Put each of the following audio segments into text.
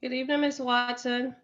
Good evening, Miss Watson.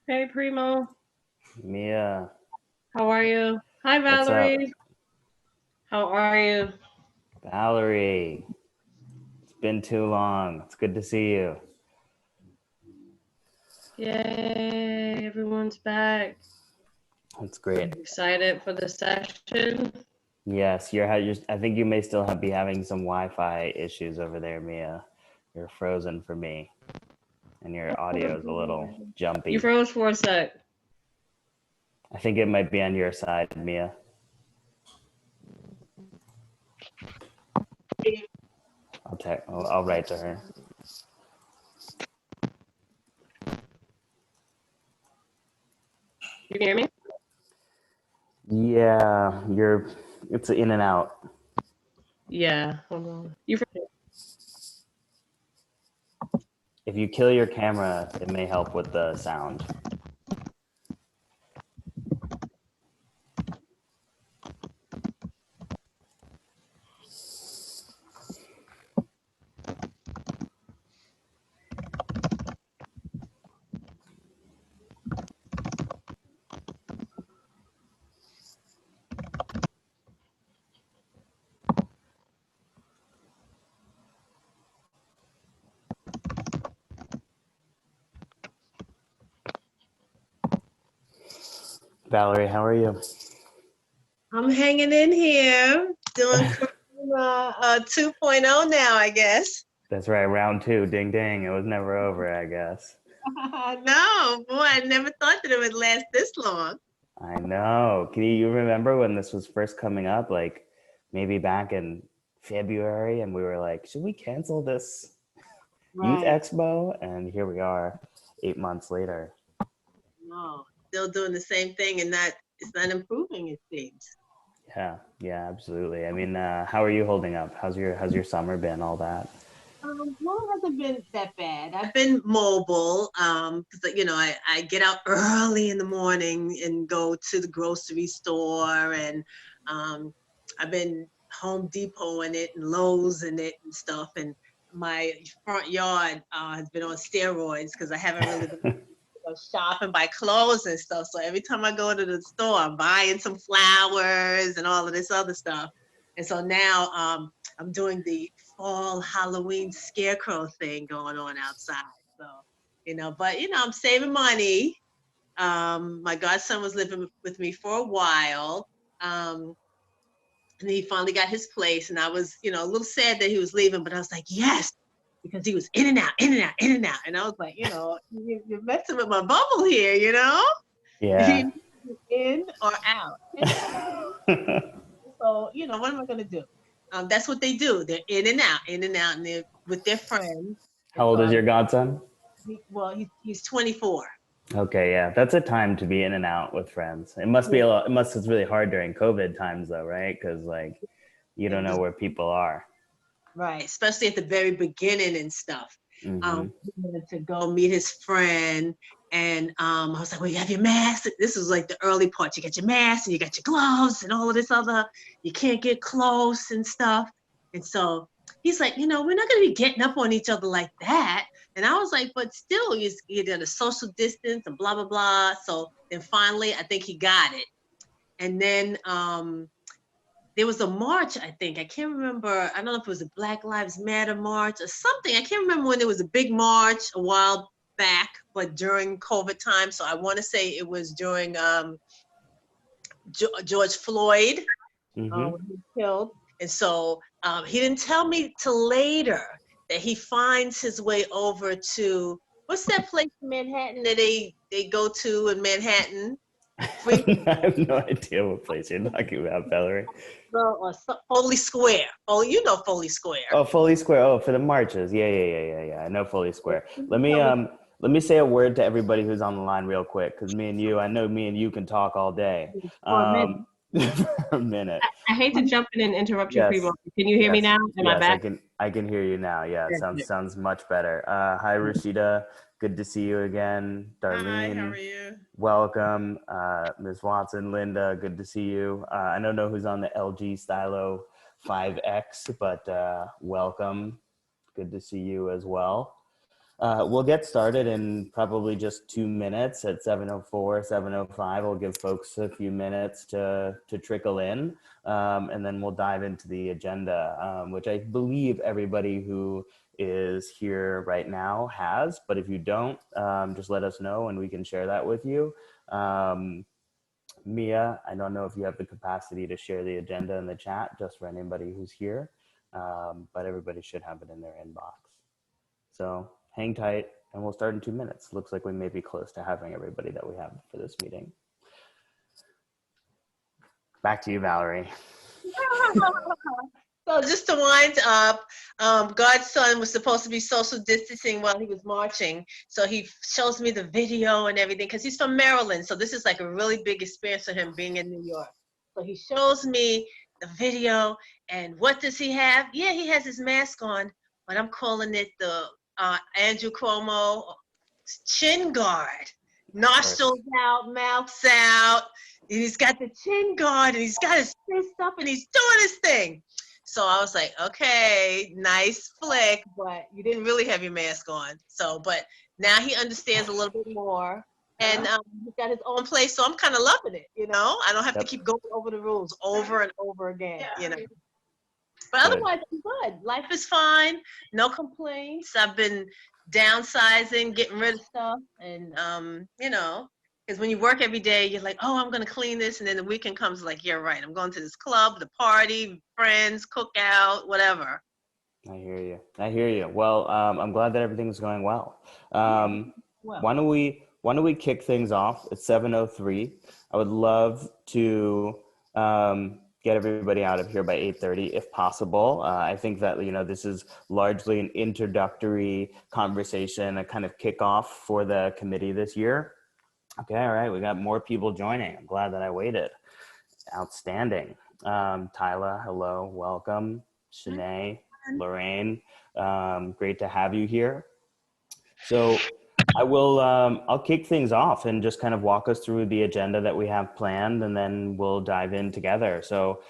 Hey, Primo. Mia, How are you? Hi, what's up? Valerie. How are you? Valerie, it's been too long. It's good to see you. Yay, everyone's back. That's great. Excited for the session. Yes, I think you may still be having some Wi-Fi issues over there, Mia. You're frozen for me, and your audio is a little You jumpy. froze for a sec. I think it might be on your side, Mia. I'll write to her. You can hear me? Yeah, it's in and out. Yeah, hold on. You If you kill your camera, it may help with the sound. Valerie, how are you? I'm hanging in here, doing Corona 2.0 now, I guess. That's right, round two. Ding ding. It was never over, I guess. No, boy, I never thought that it would last this long. I know. Can you remember when this was first coming up? Like maybe back in February, and we were like, should we cancel this youth Right. expo? And here we are 8 months later. No, still doing the same thing, and it's not improving, it seems. Yeah, absolutely. I mean, how are you holding up? How's your summer been? All that. Well, it hasn't been that bad. I've been mobile, because I get out early in the morning and go to the grocery store, and I've been Home Depot in it and Lowe's in it and stuff, and my front yard has been on steroids because I haven't really been shop and buy clothes and stuff. So every time I go to the store, I'm buying some flowers and all of this other stuff. And so now I'm doing the fall Halloween scarecrow thing going on outside. So, but I'm saving money. My godson was living with me for a while. And he finally got his place. And I was, a little sad that he was leaving, but I was like, yes, because he was in and out, in and out, in and out. And I was like, you're messing with my bubble here, Yeah. in or out. So, what am I going to do? That's what they do. They're in and out, and they're with their friends. How old is your godson? He's 24. Okay, yeah, that's a time to be in and out with friends. It must be it's really hard during COVID times though, right? Because like you don't know where people are. Right, especially at the very beginning and stuff. Mm-hmm. He wanted to go meet his friend, and I was like, well, you have your mask. This was like the early part. You got your mask and you got your gloves and all of this other, you can't get close and stuff. And so he's like, we're not going to be getting up on each other like that. And I was like, but still, you did a social distance and blah, blah, blah. So then finally, I think he got it. And then there was a march, I think. I can't remember. I don't know if it was a Black Lives Matter march or something. I can't remember when there was a big march a while back, but during COVID time. So I want to say it was during George Floyd when he was killed. And so he didn't tell me till later that he finds his way over to, what's that place in Manhattan that they go to in Manhattan? I have no idea what place you're talking about, Valerie. Foley Square. Oh, you know Foley Square. Oh, Foley Square. Oh, for the marches. Yeah. I know Foley Square. Let me say a word to everybody who's on the line real quick, because I know me and you can talk all day. For a minute. I hate to jump in and interrupt you, Yes. Primo. Can you hear me now? Am I back? I can hear you now. Yeah, sounds much better. Hi, Rashida. Good to see you again. Darlene. Hi, how are you? Welcome. Ms. Watson, Linda, good to see you. I don't know who's on the LG Stylo 5X, but welcome. Good to see you as well. We'll get started in probably just 2 minutes at 7:04, 7:05. We'll give folks a few minutes to trickle in, and then we'll dive into the agenda, which I believe everybody who is here right now has, but if you don't, just let us know and we can share that with you. Mia, I don't know if you have the capacity to share the agenda in the chat just for anybody who's here, but everybody should have it in their inbox. So hang tight and we'll start in 2 minutes. Looks like we may be close to having everybody that we have for this meeting. Back to you, Valerie. So just to wind up, Godson was supposed to be social distancing while he was marching. So he shows me the video and everything because he's from Maryland. So this is like a really big experience for him being in New York. So he shows me the video, and what does he have? Yeah, he has his mask on, but I'm calling it the Andrew Cuomo chin guard. Nostrils out, mouths out, and he's got the chin guard, and he's got his fist up, and he's doing his thing. So I was like, okay, nice flick, but you didn't really have your mask on. So, but now he understands a little bit more, and he's got his own place. So I'm kind of loving it, I don't have to keep going over the rules over and over again, But otherwise, I'm good. Life is fine. No complaints. I've been downsizing, getting rid of stuff, and Because when you work every day, you're like, oh, I'm going to clean this. And then the weekend comes like, you're right. I'm going to this club, the party, friends, cookout, whatever. I hear you. I hear you. Well, I'm glad that everything's going well. Why don't we kick things off? It's 7:03. I would love to get everybody out of here by 8:30 if possible. I think that, this is largely an introductory conversation, a kind of kickoff for the committee this year. Okay, all right. We got more people joining. I'm glad that I waited. Outstanding. Tyla, hello, welcome. Shanae, Lorraine, great to have you here. So I'll kick things off and just kind of walk us through the agenda that we have planned, and then we'll dive in together. So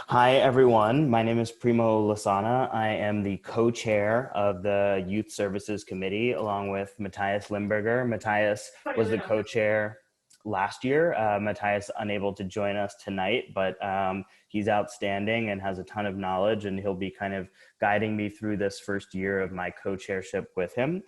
hi, everyone. My name is Primo Lasana. I am the co-chair of the Youth Services Committee, along with Matthias Limburger. Matthias was the co-chair last year. Matthias unable to join us tonight, but he's outstanding and has a ton of knowledge, and he'll be kind of guiding me through this first year of my co-chairship with him.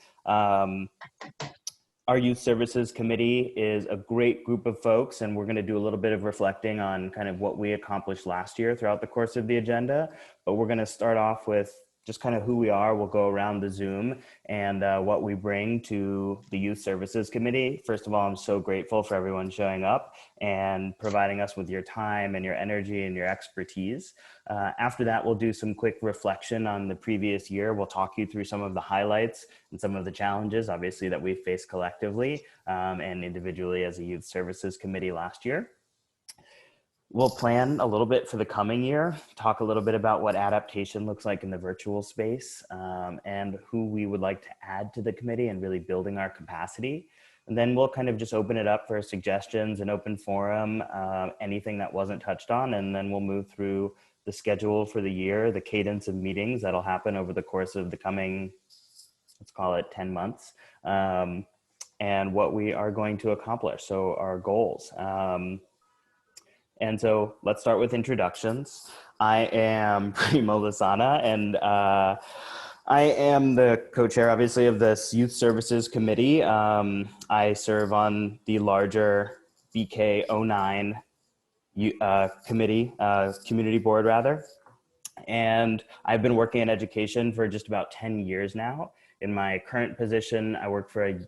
Our Youth Services Committee is a great group of folks, and we're going to do a little bit of reflecting on kind of what we accomplished last year throughout the course of the agenda. But we're going to start off with just kind of who we are. We'll go around the Zoom and what we bring to the Youth Services Committee. First of all, I'm so grateful for everyone showing up and providing us with your time and your energy and your expertise. After that, we'll do some quick reflection on the previous year. We'll talk you through some of the highlights and some of the challenges, obviously, that we've faced collectively and individually as a Youth Services Committee last year. We'll plan a little bit for the coming year, talk a little bit about what adaptation looks like in the virtual space, and who we would like to add to the committee and really building our capacity. And then we'll kind of just open it up for suggestions, an open forum, anything that wasn't touched on, and then we'll move through the schedule for the year, the cadence of meetings that'll happen over the course of the coming, let's call it 10 months, and what we are going to accomplish, so our goals. And so let's start with introductions. I am Primo Lasana, and I am the co-chair, obviously, of this Youth Services Committee. I serve on the larger BK09 committee, community board rather. And I've been working in education for just about 10 years now. In my current position, I work for a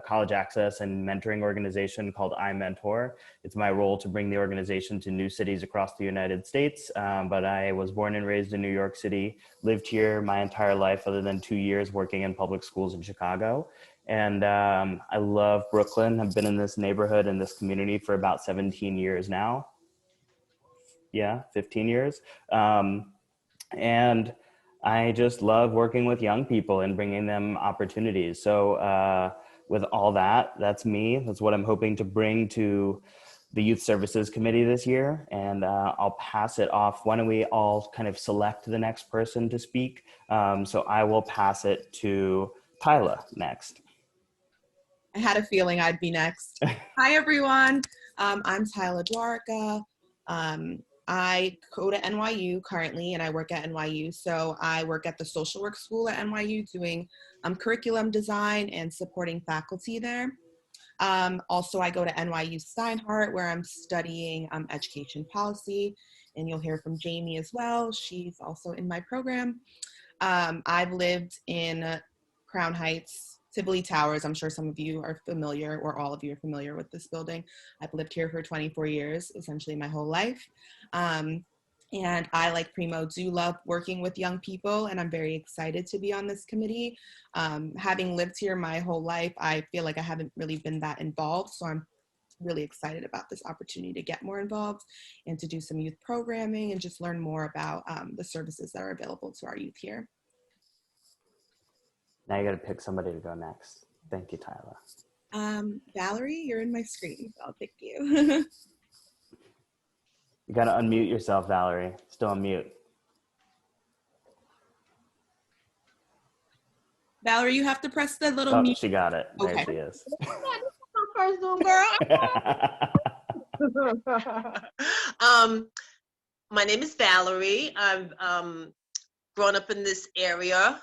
college access and mentoring organization called iMentor. It's my role to bring the organization to new cities across the United States, but I was born and raised in New York City, lived here my entire life other than 2 years working in public schools in Chicago. And I love Brooklyn. I've been in this neighborhood and this community for about 17 years now. Yeah, 15 years. And I just love working with young people and bringing them opportunities. So with all that, that's me. That's what I'm hoping to bring to the Youth Services Committee this year. And I'll pass it off. Why don't we all kind of select the next person to speak? So I will pass it to Tyla next. I had a feeling I'd be next. Hi, everyone. I'm Tyla Dwarka. I go to NYU currently, and I work at NYU. So I work at the social work school at NYU doing curriculum design and supporting faculty there. Also, I go to NYU Steinhardt, where I'm studying education policy, and you'll hear from Jamie as well. She's also in my program. I've lived in Crown Heights, Tivoli Towers. I'm sure some of you are familiar, or all of you are familiar with this building. I've lived here for 24 years, essentially my whole life. And I, like Primo, do love working with young people, and I'm very excited to be on this committee. Having lived here my whole life, I feel like I haven't really been that involved, so I'm really excited about this opportunity to get more involved and to do some youth programming and just learn more about the services that are available to our youth here. Now you got to pick somebody to go next. Thank you, Tyla. Valerie, you're in my screen, so I'll pick you. You got to unmute yourself, Valerie. Still on mute. Valerie, you have to press the little mute. She got it. There Okay. she is. First Zoom girl. My name is Valerie. I've grown up in this area.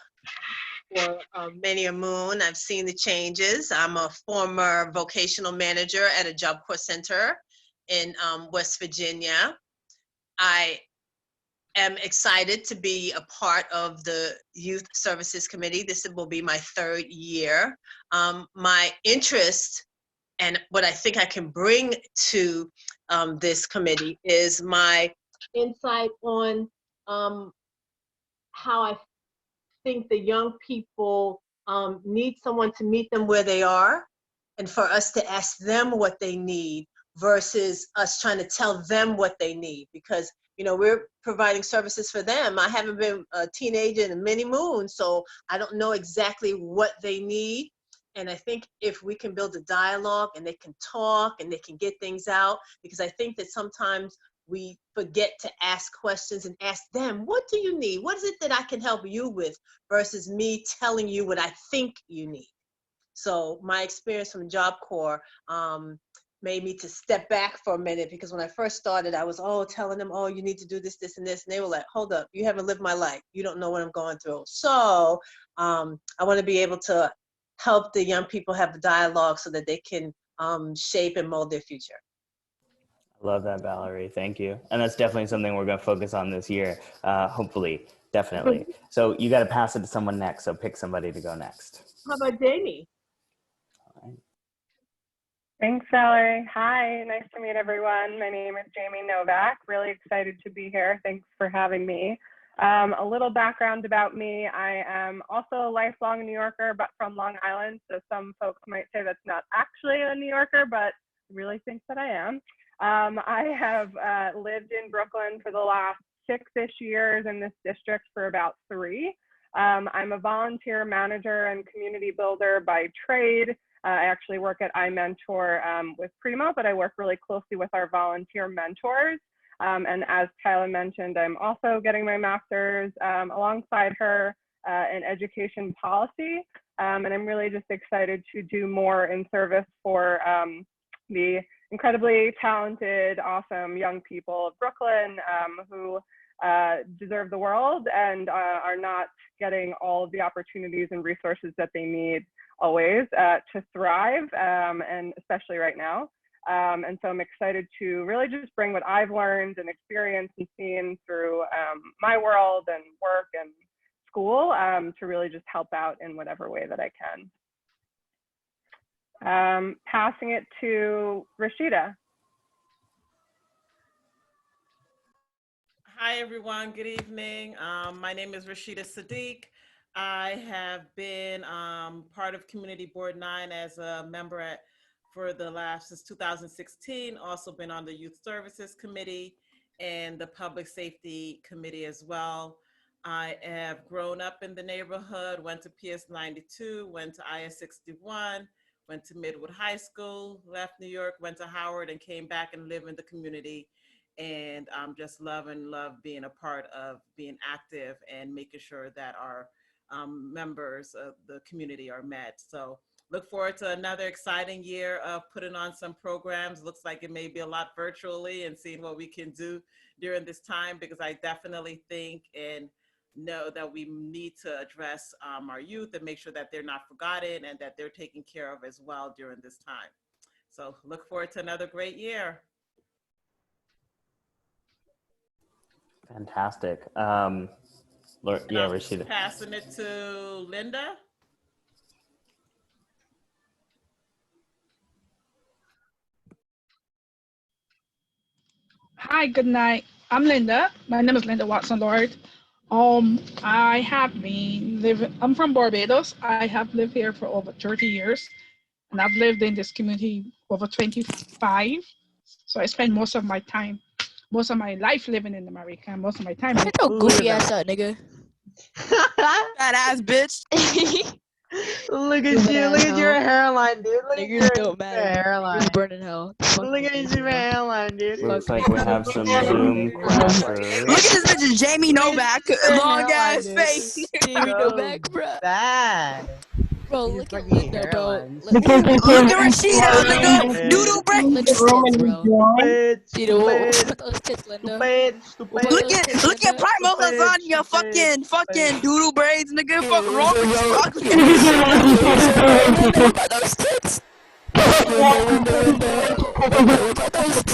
for many a moon. I've seen the changes. I'm a former vocational manager at a Job Corps center in West Virginia. I am excited to be a part of the Youth Services Committee. This will be my 3rd year. My interest and what I think I can bring to this committee is my insight on how I think the young people need someone to meet them where they are, and for us to ask them what they need versus us trying to tell them what they need, because we're providing services for them. I haven't been a teenager in many moons, so I don't know exactly what they need. And I think if we can build a dialogue and they can talk and they can get things out, because I think that sometimes we forget to ask questions and ask them, what do you need? What is it that I can help you with versus me telling you what I think you need? So my experience from Job Corps made me to step back for a minute, because when I first started, I was telling them, you need to do this, this, and this. And they were like, hold up, you haven't lived my life. You don't know what I'm going through. So I want to be able to help the young people have a dialogue so that they can shape and mold their future. I love that, Valerie. Thank you. And that's definitely something we're going to focus on this year, hopefully, definitely. So you got to pass it to someone next. So pick somebody to go next. How about Jamie? All right. Thanks, Valerie. Hi, nice to meet everyone. My name is Jamie Novak. Really excited to be here. Thanks for having me. A little background about me. I am also a lifelong New Yorker, but from Long Island. So some folks might say that's not actually a New Yorker, but I really think that I am. I have lived in Brooklyn for the last 6-ish years, in this district for about 3. I'm a volunteer manager and community builder by trade. I actually work at iMentor with Primo, but I work really closely with our volunteer mentors. And as Tyler mentioned, I'm also getting my master's alongside her in education policy. And I'm really just excited to do more in service for the incredibly talented, awesome young people of Brooklyn who deserve the world and are not getting all of the opportunities and resources that they need always to thrive, and especially right now. And so I'm excited to really just bring what I've learned and experienced and seen through my world and work and school to really just help out in whatever way that I can. Passing it to Rashida. Hi, everyone. Good evening. My name is Rashida Sadiq. I have been part of Community Board 9 as a member since 2016, also been on the Youth Services Committee and the Public Safety Committee as well. I have grown up in the neighborhood, went to PS 92, went to IS 61, went to Midwood High School, left New York, went to Howard, and came back and live in the community. And just love being a part of being active and making sure that our members of the community are met. So look forward to another exciting year of putting on some programs. Looks like it may be a lot virtually, and seeing what we can do during this time, because I definitely think and know that we need to address our youth and make sure that they're not forgotten and that they're taken care of as well during this time. So look forward to another great year. Fantastic. Rashida. Passing it to Linda. Hi, good night. I'm Linda. My name is Linda Watson Lord. I have been living, I'm from Barbados. I have lived here for over 30 years, and I've lived in this community over 25. So I spend most of my life living in America, and most of my time. Get your goofy ass up, nigga. Fat ass bitch. Look at you. Look at your hairline, dude. Look at your don't matter. hairline. You're burning hell. Look at your hairline, dude. Looks like we have some Zoom crashers. Look at this bitch, Jamie Novak. Long ass dude. face. Jamie Novak, bro. Bad. Bro, look at Linda, bro. Look at Rashida, nigga. Doodle break. Linda's tits, bro. Stupid, Dude, what's stupid, with those tits, Linda? stupid. Look at Primo Lasagna, fucking doodle braids, nigga. Fuck wrong with you, ugly. Those tits.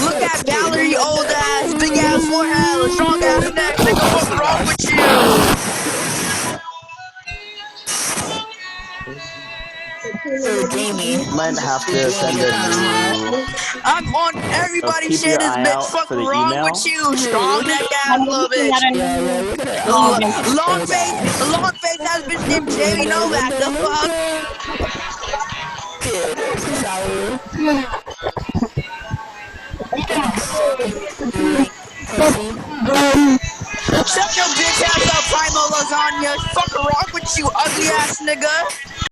Look at Valerie, old ass, big ass forehead, strong ass neck, nigga. What's wrong with you? Jamie. Might have to send a new. I'm on everybody's keep shit. your This eye bitch out fuck for the wrong email. with you. Strong neck ass little bitch. Long face ass bitch named Jamie Novak. The fuck? Shut your bitch ass up, Primo Lasagna. Fuck wrong with you, ugly ass nigga.